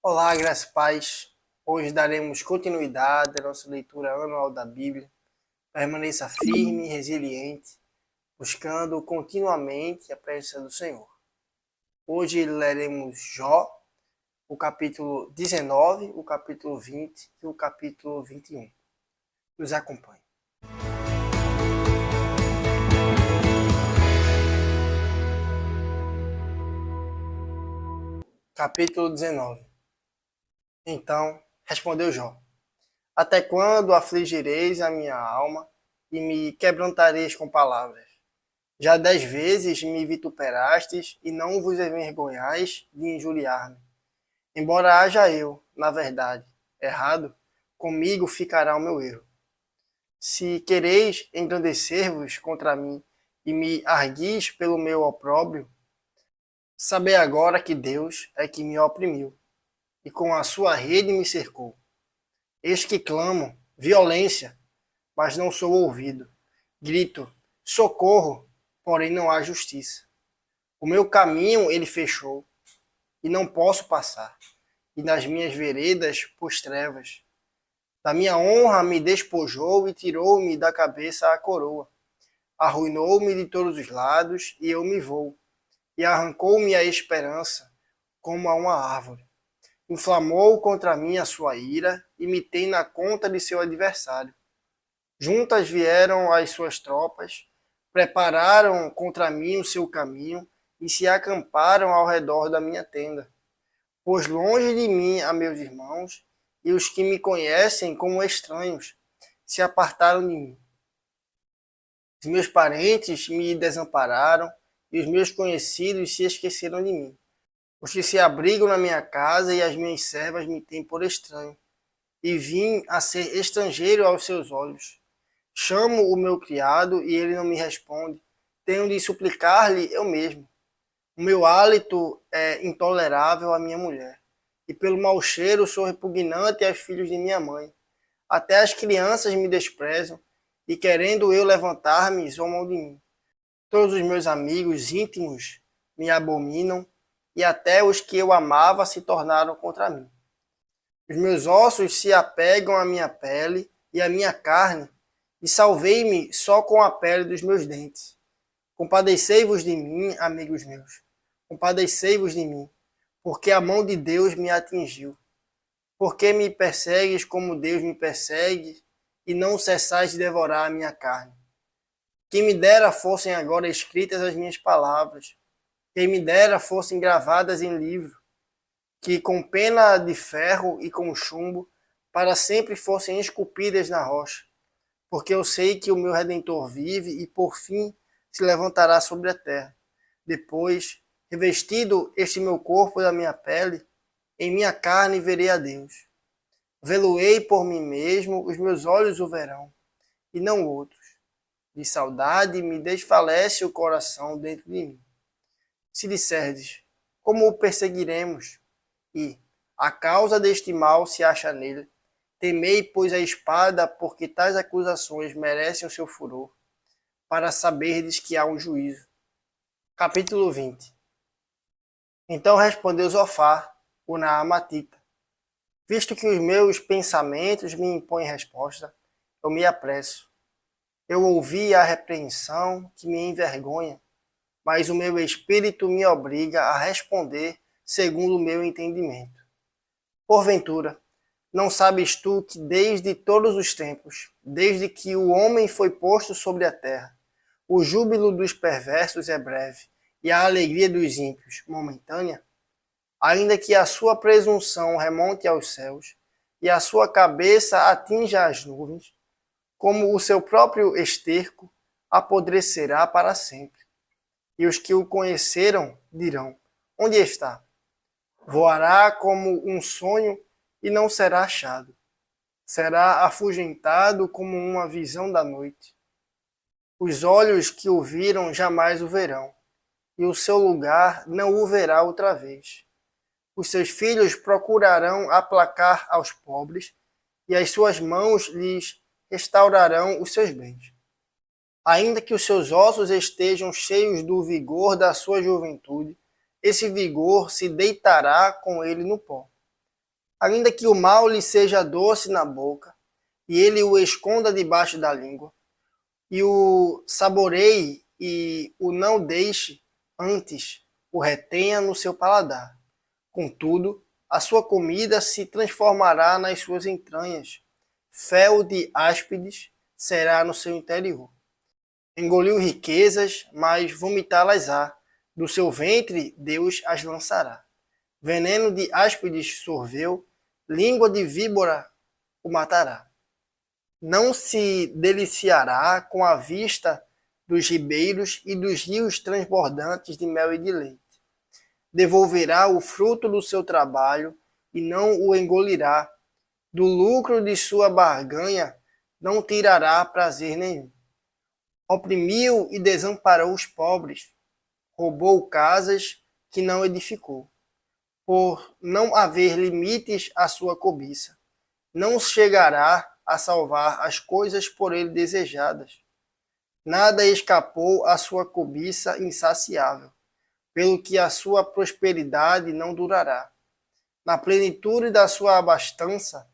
Olá, graças e paz. Hoje daremos continuidade à nossa leitura anual da Bíblia. Permaneça firme e resiliente, buscando continuamente a presença do Senhor. Hoje leremos Jó, o capítulo 19, o capítulo 20 e o capítulo 21. Nos acompanhe. Capítulo 19. Então respondeu Jó: Até quando afligireis a minha alma e me quebrantareis com palavras? Já 10 vezes me vituperastes e não vos envergonhais de injuriar-me. Embora haja eu, na verdade, errado, comigo ficará o meu erro. Se quereis engrandecer-vos contra mim e me arguis pelo meu opróbrio, sabei agora que Deus é que me oprimiu e com a sua rede me cercou. Eis que clamo, violência, mas não sou ouvido. Grito, socorro, porém não há justiça. O meu caminho ele fechou, e não posso passar, e nas minhas veredas pôs trevas. Da minha honra me despojou e tirou-me da cabeça a coroa. Arruinou-me de todos os lados, e eu me vou, e arrancou-me a esperança, como a uma árvore. Inflamou contra mim a sua ira, e me tem na conta de seu adversário. Juntas vieram as suas tropas, prepararam contra mim o seu caminho, e se acamparam ao redor da minha tenda. Pôs longe de mim a meus irmãos, e os que me conhecem como estranhos se apartaram de mim. Os meus parentes me desampararam, e os meus conhecidos se esqueceram de mim. Os que se abrigam na minha casa e as minhas servas me têm por estranho, e vim a ser estrangeiro aos seus olhos. Chamo o meu criado, e ele não me responde. Tenho de suplicar-lhe eu mesmo. O meu hálito é intolerável à minha mulher, e pelo mau cheiro sou repugnante aos filhos de minha mãe. Até as crianças me desprezam, e querendo eu levantar-me, zombam de mim. Todos os meus amigos íntimos me abominam, e até os que eu amava se tornaram contra mim. Os meus ossos se apegam à minha pele e à minha carne, e salvei-me só com a pele dos meus dentes. Compadecei-vos de mim, amigos meus. Compadecei-vos de mim, porque a mão de Deus me atingiu. Porque me persegues como Deus me persegue, e não cessais de devorar a minha carne? Quem me dera fossem agora escritas as minhas palavras, quem me dera fossem gravadas em livro, que com pena de ferro e com chumbo, para sempre fossem esculpidas na rocha. Porque eu sei que o meu Redentor vive e por fim se levantará sobre a terra. Depois, revestido este meu corpo da minha pele, em minha carne verei a Deus. Vê-lo-ei por mim mesmo, os meus olhos o verão, e não outros. De saudade me desfalece o coração dentro de mim. Se disserdes, como o perseguiremos? E, a causa deste mal se acha nele, temei, pois, a espada, porque tais acusações merecem o seu furor, para saberdes que há um juízo. Capítulo 20. Então respondeu Zofar, o Naamatita: Visto que os meus pensamentos me impõem resposta, eu me apresso. Eu ouvi a repreensão que me envergonha, mas o meu espírito me obriga a responder segundo o meu entendimento. Porventura, não sabes tu que desde todos os tempos, desde que o homem foi posto sobre a terra, o júbilo dos perversos é breve, e a alegria dos ímpios momentânea? Ainda que a sua presunção remonte aos céus, e a sua cabeça atinja as nuvens, como o seu próprio esterco, apodrecerá para sempre. E os que o conheceram dirão: Onde está? Voará como um sonho e não será achado. Será afugentado como uma visão da noite. Os olhos que o viram jamais o verão, e o seu lugar não o verá outra vez. Os seus filhos procurarão aplacar aos pobres, e as suas mãos lhes restaurarão os seus bens. Ainda que os seus ossos estejam cheios do vigor da sua juventude, esse vigor se deitará com ele no pó. ainda que o mal lhe seja doce na boca, e ele o esconda debaixo da língua, e o saboreie e o não deixe, antes o retenha no seu paladar. Contudo, a sua comida se transformará nas suas entranhas, fel de áspides será no seu interior. Engoliu riquezas, mas vomitá-las-á, do seu ventre Deus as lançará. Veneno de áspides sorveu, língua de víbora o matará. Não se deliciará com a vista dos ribeiros e dos rios transbordantes de mel e de leite. Devolverá o fruto do seu trabalho e não o engolirá. Do lucro de sua barganha não tirará prazer nenhum. Oprimiu e desamparou os pobres, roubou casas que não edificou. Por não haver limites à sua cobiça, não chegará a salvar as coisas por ele desejadas. Nada escapou à sua cobiça insaciável, pelo que a sua prosperidade não durará. Na plenitude da sua abastança,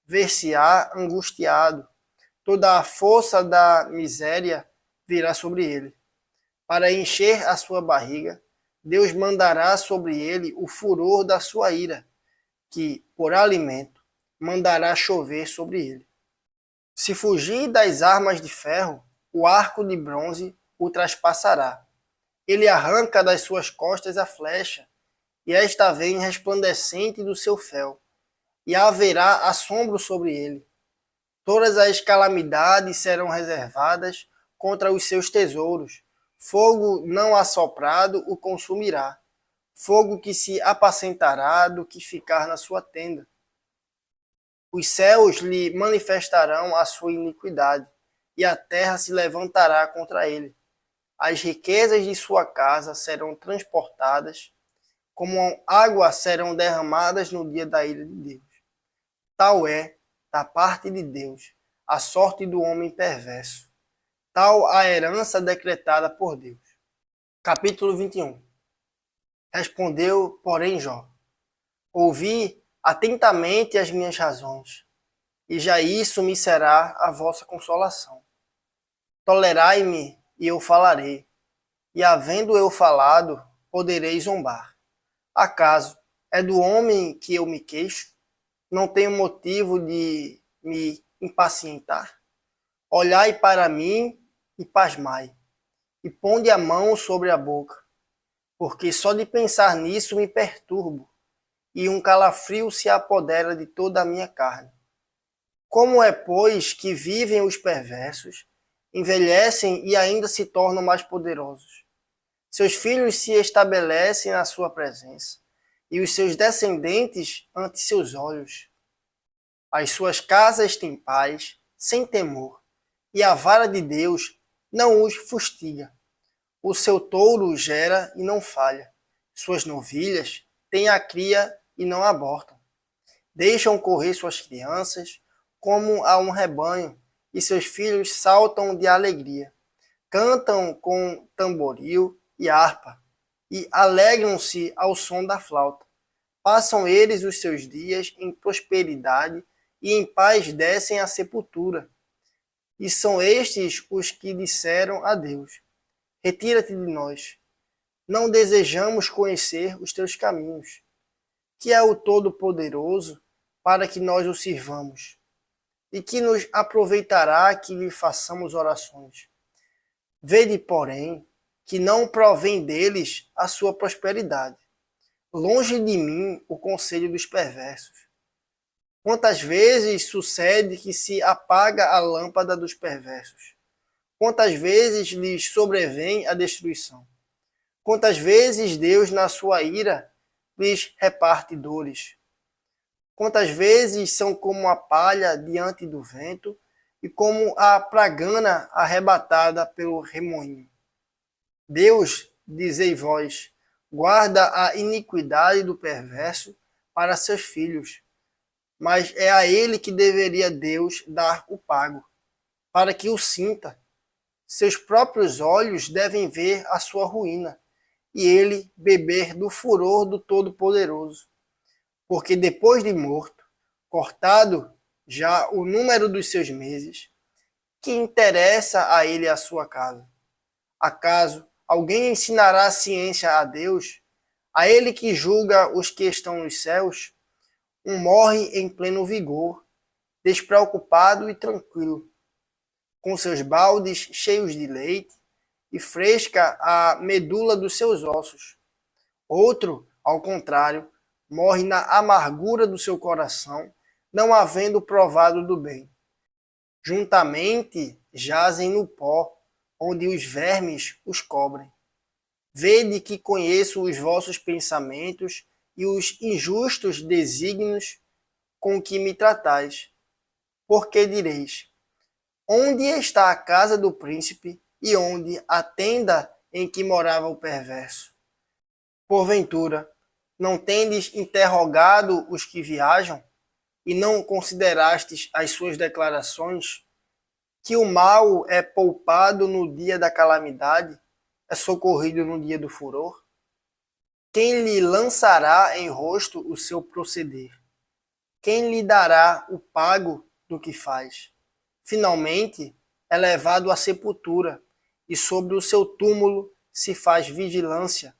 ver-se-á angustiado. Toda a força da miséria virá sobre ele. Para encher a sua barriga, Deus mandará sobre ele o furor da sua ira, que, por alimento, mandará chover sobre ele. Se fugir das armas de ferro, o arco de bronze o traspassará. Ele arranca das suas costas a flecha, e esta vem resplandecente do seu fel, e haverá assombro sobre ele. Todas as calamidades serão reservadas contra os seus tesouros. Fogo não assoprado o consumirá. Fogo que se apacentará do que ficar na sua tenda. Os céus lhe manifestarão a sua iniquidade, e a terra se levantará contra ele. As riquezas de sua casa serão transportadas, como água serão derramadas no dia da ira de Deus. Tal é, da parte de Deus, a sorte do homem perverso. Tal a herança decretada por Deus. Capítulo 21. Respondeu, porém, Jó: ouvi atentamente as minhas razões, e já isso me será a vossa consolação. Tolerai-me, e eu falarei, e havendo eu falado, poderei zombar. Acaso é do homem que eu me queixo? Não tenho motivo de me impacientar? Olhai para mim e pasmai, e ponde a mão sobre a boca, porque só de pensar nisso me perturbo, e um calafrio se apodera de toda a minha carne. Como é, pois, que vivem os perversos, envelhecem e ainda se tornam mais poderosos? Seus filhos se estabelecem na sua presença, e os seus descendentes ante seus olhos. As suas casas têm paz, sem temor, e a vara de Deus não os fustiga. O seu touro gera e não falha. Suas novilhas têm a cria e não abortam. Deixam correr suas crianças como a um rebanho, e seus filhos saltam de alegria. Cantam com tamboril e harpa, e alegram-se ao som da flauta. Passam eles os seus dias em prosperidade, e em paz descem à sepultura. E são estes os que disseram a Deus: retira-te de nós. Não desejamos conhecer os teus caminhos. Que é o Todo-Poderoso, para que nós o sirvamos? E que nos aproveitará que lhe façamos orações? Vede, porém, que não provém deles a sua prosperidade. Longe de mim o conselho dos perversos. Quantas vezes sucede que se apaga a lâmpada dos perversos? Quantas vezes lhes sobrevém a destruição? Quantas vezes Deus, na sua ira, lhes reparte dores? Quantas vezes são como a palha diante do vento e como a pragana arrebatada pelo remoinho? Deus, dizei vós, guarda a iniquidade do perverso para seus filhos, mas é a ele que deveria Deus dar o pago, para que o sinta. Seus próprios olhos devem ver a sua ruína, e ele beber do furor do Todo-Poderoso. porque depois de morto, cortado já o número dos seus meses, que interessa a ele a sua casa? Acaso alguém ensinará a ciência a Deus? A ele que julga os que estão nos céus? Um morre em pleno vigor, despreocupado e tranquilo, com seus baldes cheios de leite e fresca a medula dos seus ossos. Outro, ao contrário, morre na amargura do seu coração, não havendo provado do bem. Juntamente jazem no pó, onde os vermes os cobrem. Vede que conheço os vossos pensamentos e os injustos desígnios com que me tratais. Porque direis: onde está a casa do príncipe e onde a tenda em que morava o perverso? Porventura, não tendes interrogado os que viajam e não considerastes as suas declarações, que o mal é poupado no dia da calamidade, é socorrido no dia do furor? Quem lhe lançará em rosto o seu proceder? Quem lhe dará o pago do que faz? Finalmente, é levado à sepultura, e sobre o seu túmulo se faz vigilância.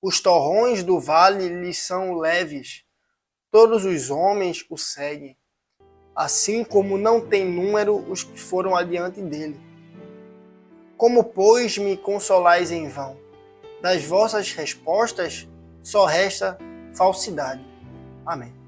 Os torrões do vale lhe são leves, todos os homens o seguem, assim como não tem número os que foram adiante dele. Como, pois, me consolais em vão? Das vossas respostas só resta falsidade. Amém.